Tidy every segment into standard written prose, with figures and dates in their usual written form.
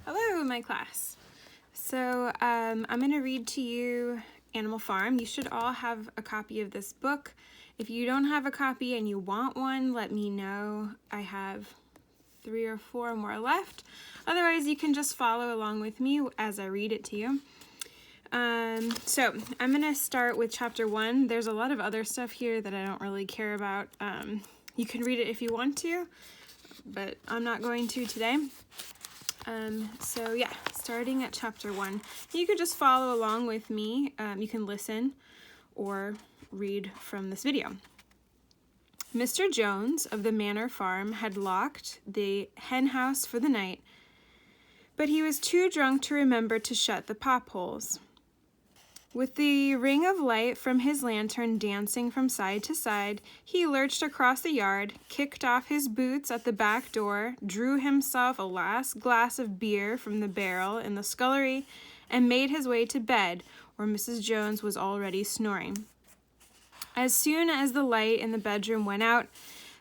Hello, my class. So I'm going to read to you Animal Farm. You should all have a copy of this book. If you don't have a copy and you want one, let me know. I have 3 or 4 more left. Otherwise, you can just follow along with me as I read it to you. So I'm going to start with chapter 1. There's a lot of other stuff here that I don't really care about. You can read it if you want to, but I'm not going to today. So yeah, starting at chapter 1. You could just follow along with me. You can listen or read from this video. Mr. Jones of the Manor Farm had locked the hen house for the night, but he was too drunk to remember to shut the pop holes. With the ring of light from his lantern dancing from side to side, he lurched across the yard, kicked off his boots at the back door, drew himself a last glass of beer from the barrel in the scullery, and made his way to bed, where Mrs. Jones was already snoring. As soon as the light in the bedroom went out,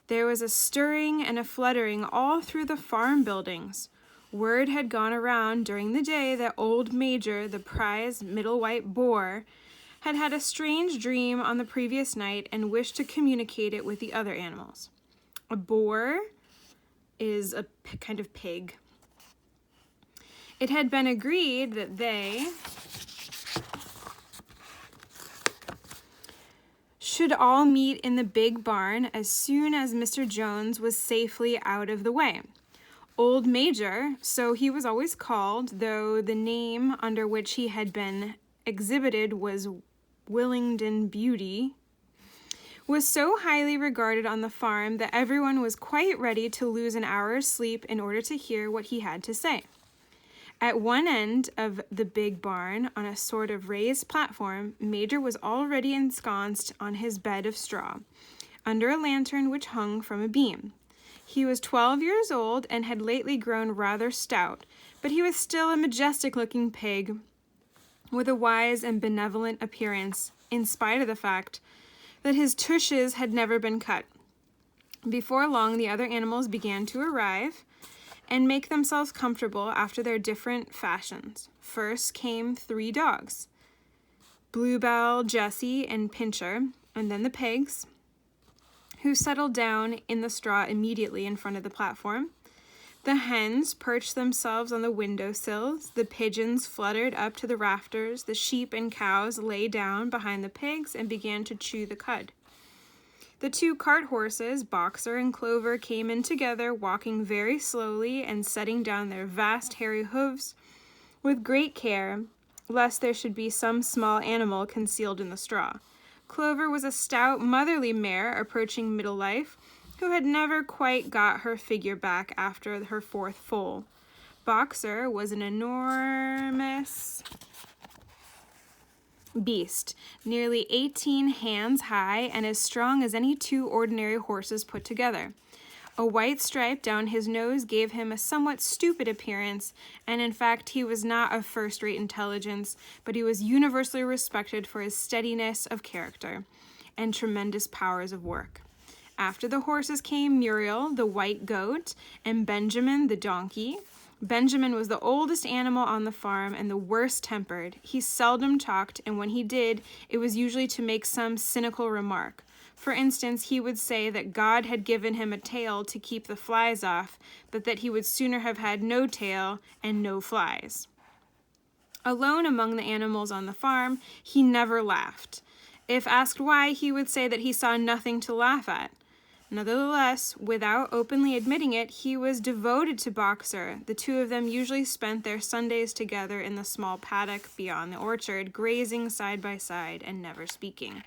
there was a stirring and a fluttering all through the farm buildings. Word had gone around during the day that old Major, the prize middle white boar, had had a strange dream on the previous night and wished to communicate it with the other animals. A boar is a kind of pig. It had been agreed that they should all meet in the big barn as soon as Mr. Jones was safely out of the way. Old Major, so he was always called, though the name under which he had been exhibited was Willingdon Beauty, was so highly regarded on the farm that everyone was quite ready to lose an hour's sleep in order to hear what he had to say. At one end of the big barn, on a sort of raised platform, Major was already ensconced on his bed of straw, under a lantern which hung from a beam. He was 12 years old and had lately grown rather stout, but he was still a majestic-looking pig with a wise and benevolent appearance, in spite of the fact that his tushes had never been cut. Before long, the other animals began to arrive and make themselves comfortable after their different fashions. First came 3 dogs, Bluebell, Jessie, and Pincher, and then the pigs, who settled down in the straw immediately in front of the platform. The hens perched themselves on the window sills, the pigeons fluttered up to the rafters, the sheep and cows lay down behind the pigs and began to chew the cud. The 2 cart horses, Boxer and Clover, came in together, walking very slowly and setting down their vast hairy hooves with great care, lest there should be some small animal concealed in the straw. Clover was a stout, motherly mare approaching middle life, who had never quite got her figure back after her 4th foal. Boxer was an enormous beast, nearly 18 hands high and as strong as any 2 ordinary horses put together. A white stripe down his nose gave him a somewhat stupid appearance, and in fact he was not of first-rate intelligence, but he was universally respected for his steadiness of character and tremendous powers of work. After the horses came Muriel, the white goat, and Benjamin, the donkey. Benjamin was the oldest animal on the farm and the worst-tempered. He seldom talked, and when he did, it was usually to make some cynical remark. For instance, he would say that God had given him a tail to keep the flies off, but that he would sooner have had no tail and no flies. Alone among the animals on the farm, he never laughed. If asked why, he would say that he saw nothing to laugh at. Nevertheless, without openly admitting it, he was devoted to Boxer. The 2 of them usually spent their Sundays together in the small paddock beyond the orchard, grazing side by side and never speaking.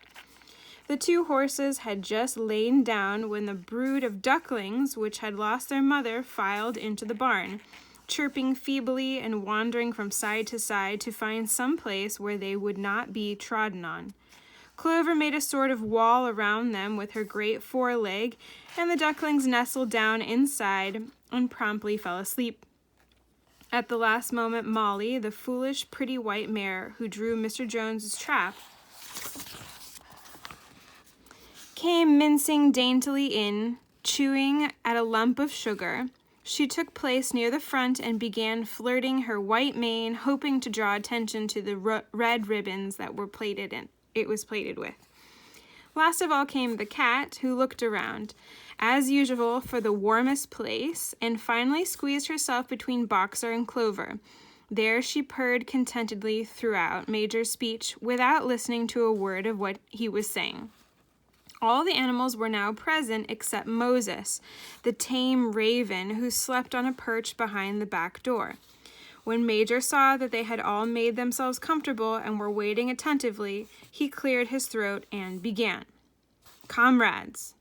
The 2 horses had just lain down when the brood of ducklings, which had lost their mother, filed into the barn, chirping feebly and wandering from side to side to find some place where they would not be trodden on. Clover made a sort of wall around them with her great foreleg, and the ducklings nestled down inside and promptly fell asleep. At the last moment, Molly, the foolish, pretty white mare who drew Mr. Jones's trap, came mincing daintily in, chewing at a lump of sugar. She took place near the front and began flirting her white mane, hoping to draw attention to the red ribbons that it was plated with. Last of all came the cat, who looked around, as usual, for the warmest place, and finally squeezed herself between Boxer and Clover. There she purred contentedly throughout Major's speech, without listening to a word of what he was saying. All the animals were now present except Moses, the tame raven, who slept on a perch behind the back door. When Major saw that they had all made themselves comfortable and were waiting attentively, he cleared his throat and began. "Comrades,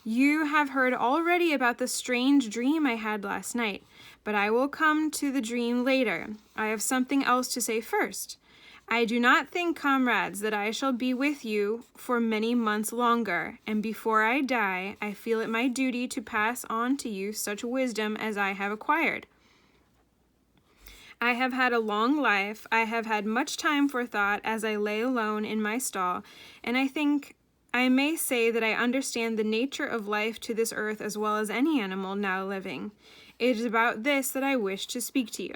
you have heard already about the strange dream I had last night, but I will come to the dream later. I have something else to say first. I do not think, comrades, that I shall be with you for many months longer, and before I die, I feel it my duty to pass on to you such wisdom as I have acquired. I have had a long life, I have had much time for thought as I lay alone in my stall, and I think I may say that I understand the nature of life to this earth as well as any animal now living. It is about this that I wish to speak to you.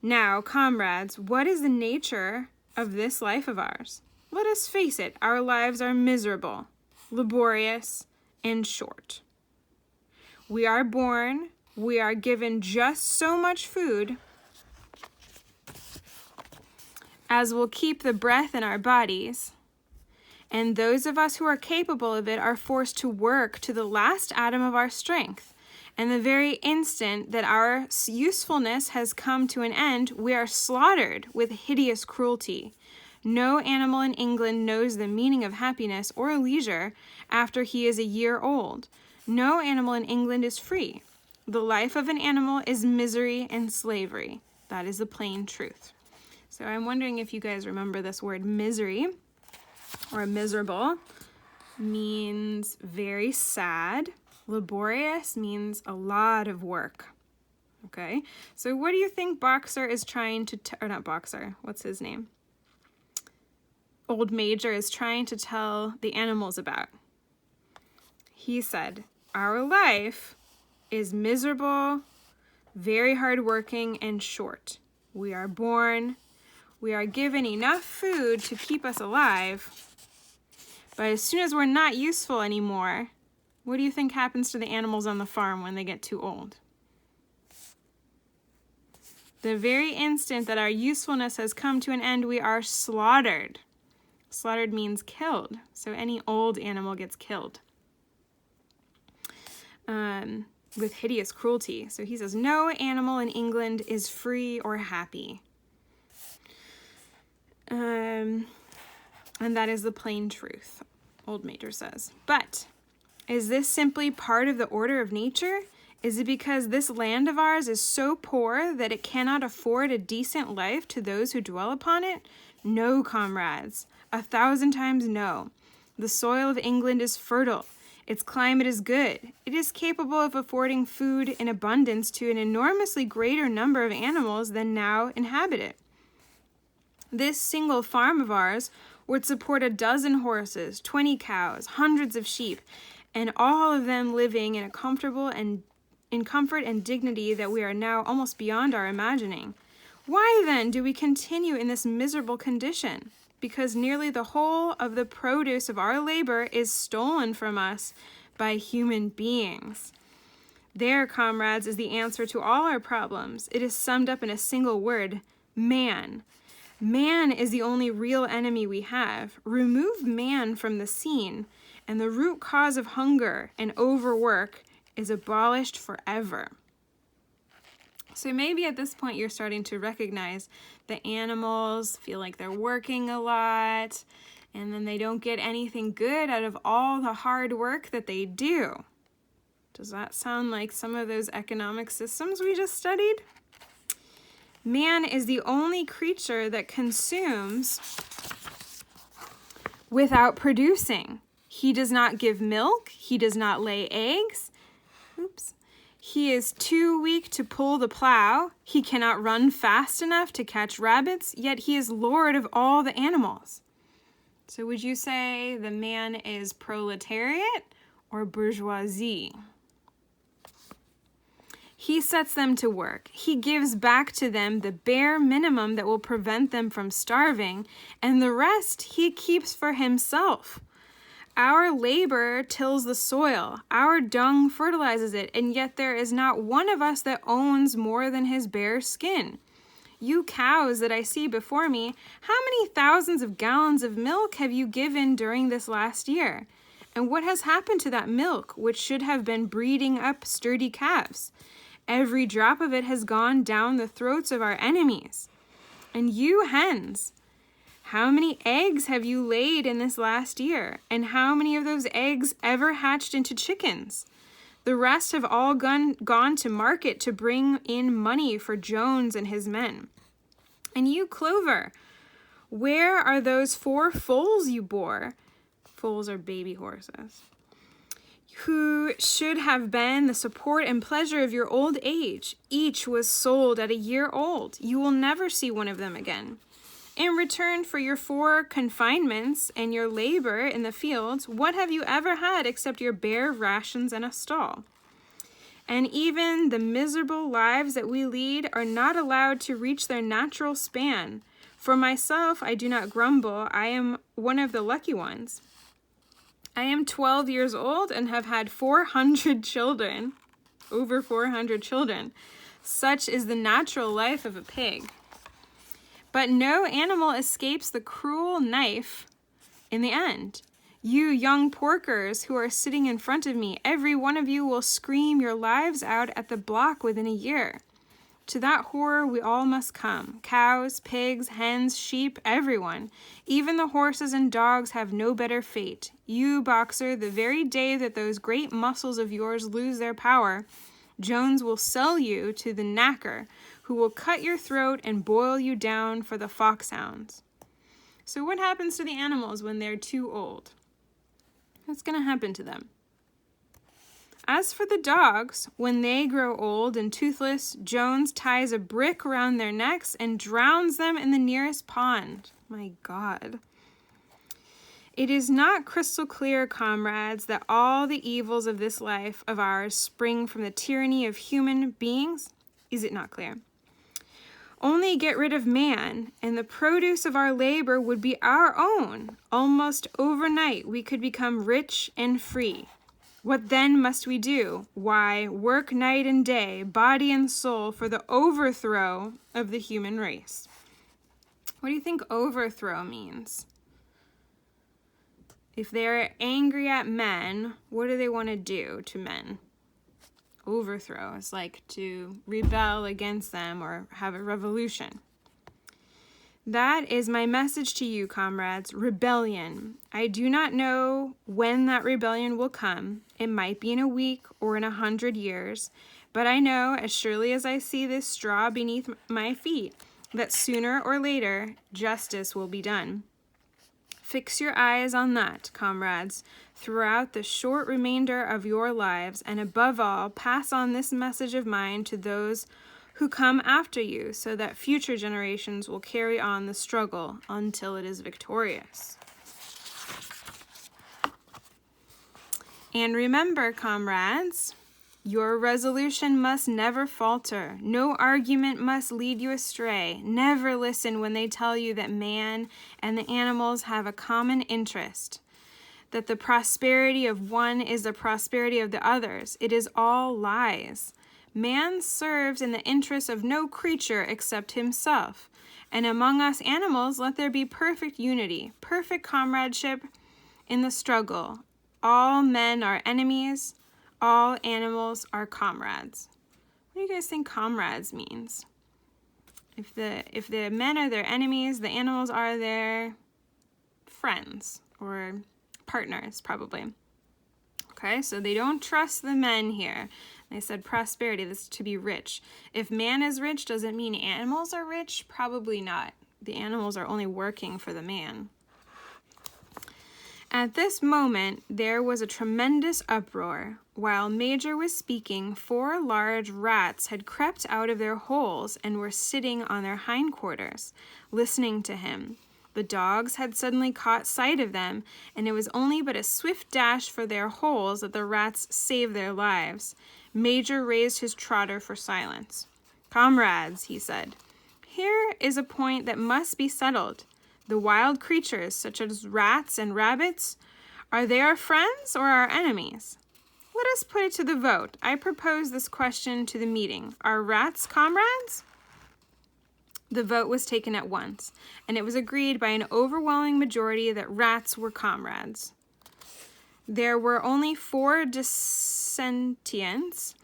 Now, comrades, what is the nature of this life of ours? Let us face it, our lives are miserable, laborious, and short. We are born, we are given just so much food as will keep the breath in our bodies, and those of us who are capable of it are forced to work to the last atom of our strength. And the very instant that our usefulness has come to an end, we are slaughtered with hideous cruelty. No animal in England knows the meaning of happiness or leisure after he is a year old. No animal in England is free. The life of an animal is misery and slavery. That is the plain truth." So I'm wondering if you guys remember this word misery, or miserable, means very sad. Laborious means a lot of work. Okay, so what do you think Boxer is trying to, or not Boxer, what's his name? Old Major is trying to tell the animals about? He said, our life is miserable, very hardworking, and short. We are born, we are given enough food to keep us alive, but as soon as we're not useful anymore, what do you think happens to the animals on the farm when they get too old? The very instant that our usefulness has come to an end, we are slaughtered. Slaughtered means killed, so any old animal gets killed with hideous cruelty. So he says, no animal in England is free or happy. And that is the plain truth, Old Major says. But is this simply part of the order of nature? Is it because this land of ours is so poor that it cannot afford a decent life to those who dwell upon it? No, comrades, 1,000 times no. The soil of England is fertile. Its climate is good. It is capable of affording food in abundance to an enormously greater number of animals than now inhabit it. This single farm of ours would support 12 horses, 20 cows, hundreds of sheep, and all of them living in a comfort and dignity that we are now almost beyond our imagining. Why then do we continue in this miserable condition? Because nearly the whole of the produce of our labor is stolen from us by human beings. There, comrades, is the answer to all our problems. It is summed up in a single word: man. Man is the only real enemy we have. Remove man from the scene, and the root cause of hunger and overwork is abolished forever. So maybe at this point you're starting to recognize the animals feel like they're working a lot, and then they don't get anything good out of all the hard work that they do. Does that sound like some of those economic systems we just studied? Man is the only creature that consumes without producing. He does not give milk. He does not lay eggs. He is too weak to pull the plow. He cannot run fast enough to catch rabbits, yet he is lord of all the animals. So would you say the man is proletariat or bourgeoisie? He sets them to work. He gives back to them the bare minimum that will prevent them from starving, and the rest he keeps for himself. Our labor tills the soil, our dung fertilizes it, and yet there is not one of us that owns more than his bare skin. You cows that I see before me, how many thousands of gallons of milk have you given during this last year? And what has happened to that milk, which should have been breeding up sturdy calves? Every drop of it has gone down the throats of our enemies. And you hens, how many eggs have you laid in this last year? And how many of those eggs ever hatched into chickens? The rest have all gone to market to bring in money for Jones and his men. And you, Clover, where are those 4 foals you bore? Foals are baby horses. Who should have been the support and pleasure of your old age. Each was sold at a year old. You will never see one of them again. In return for your 4 confinements and your labor in the fields, what have you ever had except your bare rations and a stall? And even the miserable lives that we lead are not allowed to reach their natural span. For myself, I do not grumble. I am one of the lucky ones. I am 12 years old and have had 400 children, over 400 children. Such is the natural life of a pig. But no animal escapes the cruel knife in the end. You young porkers who are sitting in front of me, every one of you will scream your lives out at the block within a year. To that horror we all must come. Cows, pigs, hens, sheep, everyone. Even the horses and dogs have no better fate. You, Boxer, the very day that those great muscles of yours lose their power, Jones will sell you to the knacker, who will cut your throat and boil you down for the foxhounds. So what happens to the animals when they're too old? What's going to happen to them? As for the dogs, when they grow old and toothless, Jones ties a brick around their necks and drowns them in the nearest pond. My God. It is not crystal clear, comrades, that all the evils of this life of ours spring from the tyranny of human beings? Is it not clear? Only get rid of man, and the produce of our labor would be our own. Almost overnight, we could become rich and free. What then must we do? Why, work night and day, body and soul, for the overthrow of the human race. What do you think overthrow means? If they're angry at men, what do they want to do to men? Overthrow is like to rebel against them or have a revolution. That is my message to you, comrades. Rebellion. I do not know when that rebellion will come. It might be in a week or in 100 years. But I know, as surely as I see this straw beneath my feet, that sooner or later justice will be done. Fix your eyes on that, comrades, throughout the short remainder of your lives, and above all, pass on this message of mine to those who come after you, so that future generations will carry on the struggle until it is victorious. And remember, comrades, your resolution must never falter. No argument must lead you astray. Never listen when they tell you that man and the animals have a common interest, that the prosperity of one is the prosperity of the others. It is all lies. Man serves in the interest of no creature except himself. And among us animals, let there be perfect unity, perfect comradeship in the struggle. All men are enemies. All animals are comrades. What do you guys think comrades means? If the men are their enemies, the animals are their friends or partners, probably. Okay, so they don't trust the men here. They said prosperity, this is to be rich. If man is rich, does it mean animals are rich? Probably not. The animals are only working for the man. At this moment, there was a tremendous uproar. While Major was speaking, 4 large rats had crept out of their holes and were sitting on their hindquarters, listening to him. The dogs had suddenly caught sight of them, and it was only but a swift dash for their holes that the rats saved their lives. Major raised his trotter for silence. "Comrades," he said, "here is a point that must be settled. The wild creatures, such as rats and rabbits, are they our friends or our enemies? Let us put it to the vote. I propose this question to the meeting. Are rats comrades?" The vote was taken at once, and it was agreed by an overwhelming majority that rats were comrades. There were only 4 dissentients,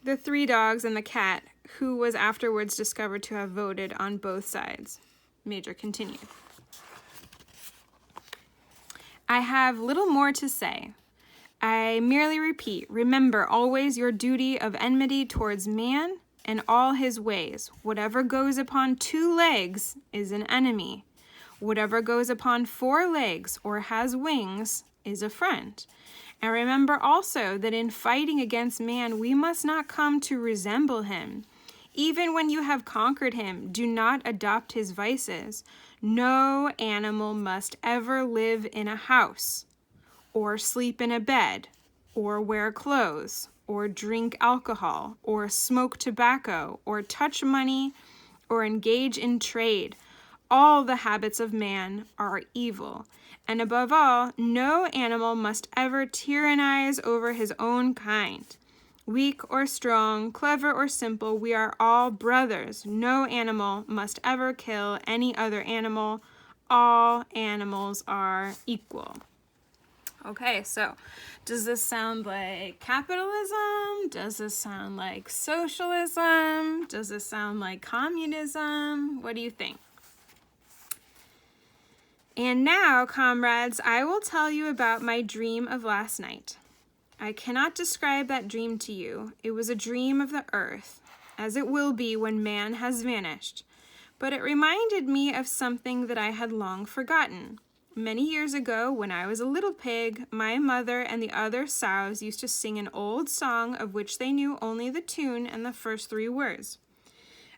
the 3 dogs and the cat, who was afterwards discovered to have voted on both sides. Major continued. "I have little more to say. I merely repeat, remember always your duty of enmity towards man and all his ways. Whatever goes upon 2 legs is an enemy. Whatever goes upon 4 legs or has wings is a friend. And remember also that in fighting against man, we must not come to resemble him. Even when you have conquered him, do not adopt his vices. No animal must ever live in a house, or sleep in a bed, or wear clothes, or drink alcohol, or smoke tobacco, or touch money, or engage in trade. All the habits of man are evil. And above all, no animal must ever tyrannize over his own kind. Weak or strong, clever or simple, we are all brothers. No animal must ever kill any other animal. All animals are equal." Okay, so does this sound like capitalism? Does this sound like socialism? Does this sound like communism? What do you think? And now, comrades, I will tell you about my dream of last night. I cannot describe that dream to you. It was a dream of the earth, as it will be when man has vanished. But it reminded me of something that I had long forgotten. Many years ago, when I was a little pig, my mother and the other sows used to sing an old song of which they knew only the tune and the first 3 words.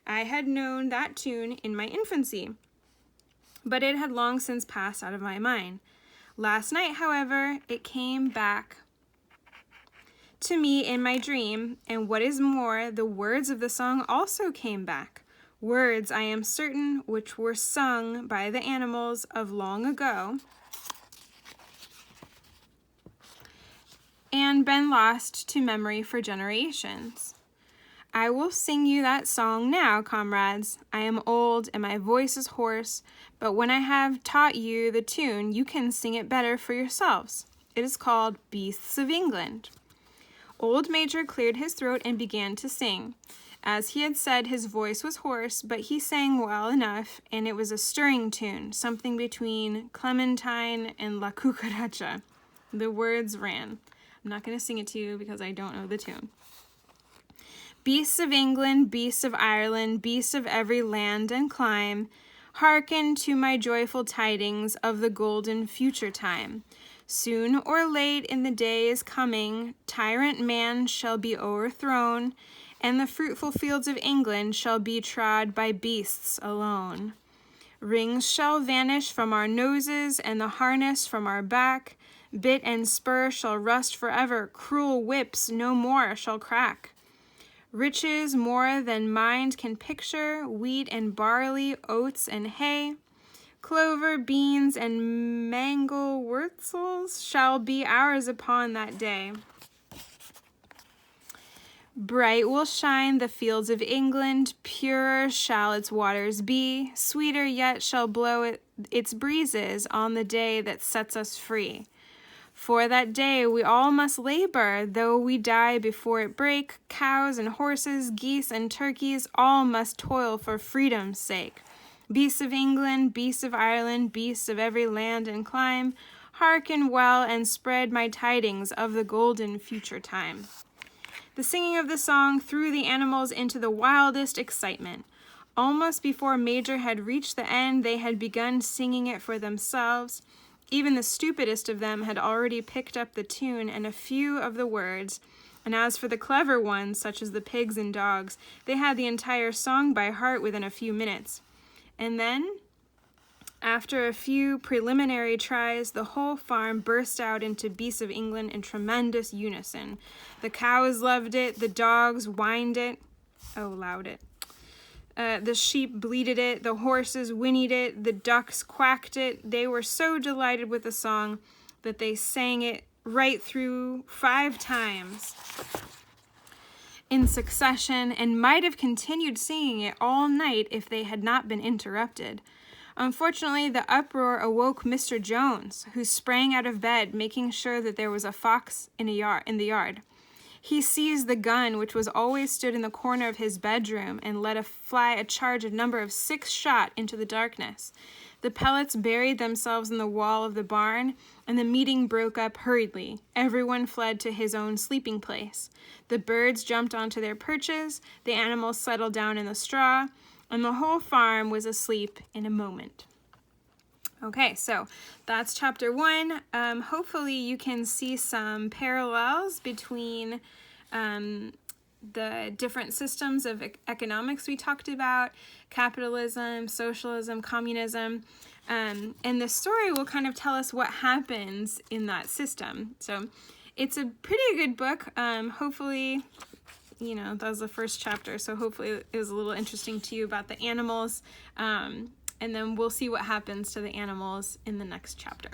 I had known that tune in my infancy, but it had long since passed out of my mind. Last night, however, it came back to me in my dream, and what is more, the words of the song also came back. Words, I am certain, which were sung by the animals of long ago and been lost to memory for generations. I will sing you that song now, comrades. I am old and my voice is hoarse, but when I have taught you the tune, you can sing it better for yourselves. It is called Beasts of England. Old Major cleared his throat and began to sing. As he had said, his voice was hoarse, but he sang well enough, and it was a stirring tune, something between Clementine and La Cucaracha. The words ran. I'm not going to sing it to you because I don't know the tune. Beasts of England, beasts of Ireland, beasts of every land and clime, hearken to my joyful tidings of the golden future time. Soon or late in the day is coming, tyrant man shall be o'erthrown, and the fruitful fields of England shall be trod by beasts alone. Rings shall vanish from our noses, and the harness from our back. Bit and spur shall rust forever, cruel whips no more shall crack. Riches more than mind can picture, wheat and barley, oats and hay, clover, beans, and mangel wurzels shall be ours upon that day. Bright will shine the fields of England, purer shall its waters be, sweeter yet shall blow its breezes on the day that sets us free. For that day we all must labor, though we die before it break. Cows and horses, geese and turkeys, all must toil for freedom's sake. Beasts of England, beasts of Ireland, beasts of every land and clime, hearken well and spread my tidings of the golden future time. The singing of the song threw the animals into the wildest excitement. Almost before Major had reached the end, they had begun singing it for themselves. Even the stupidest of them had already picked up the tune and a few of the words, and as for the clever ones, such as the pigs and dogs, they had the entire song by heart within a few minutes. And then After a few preliminary tries, the whole farm burst out into Beasts of England in tremendous unison. The cows loved it, the dogs whined it, lowed it. The sheep bleated it, the horses whinnied it, the ducks quacked it. They were so delighted with the song that they sang it right through 5 times in succession, and might have continued singing it all night if they had not been interrupted. Unfortunately, the uproar awoke Mr. Jones, who sprang out of bed, making sure that there was a fox in the yard. He seized the gun, which was always stood in the corner of his bedroom, and let fly a charge of number of 6 shot into the darkness. The pellets buried themselves in the wall of the barn, and the meeting broke up hurriedly. Everyone fled to his own sleeping place. The birds jumped onto their perches, the animals settled down in the straw, and the whole farm was asleep in a moment. Okay, so that's chapter 1. Hopefully you can see some parallels between the different systems of economics we talked about, capitalism, socialism, communism, and the story will kind of tell us what happens in that system. So it's a pretty good book. Hopefully, that was the first chapter, so hopefully it was a little interesting to you about the animals, and then we'll see what happens to the animals in the next chapter.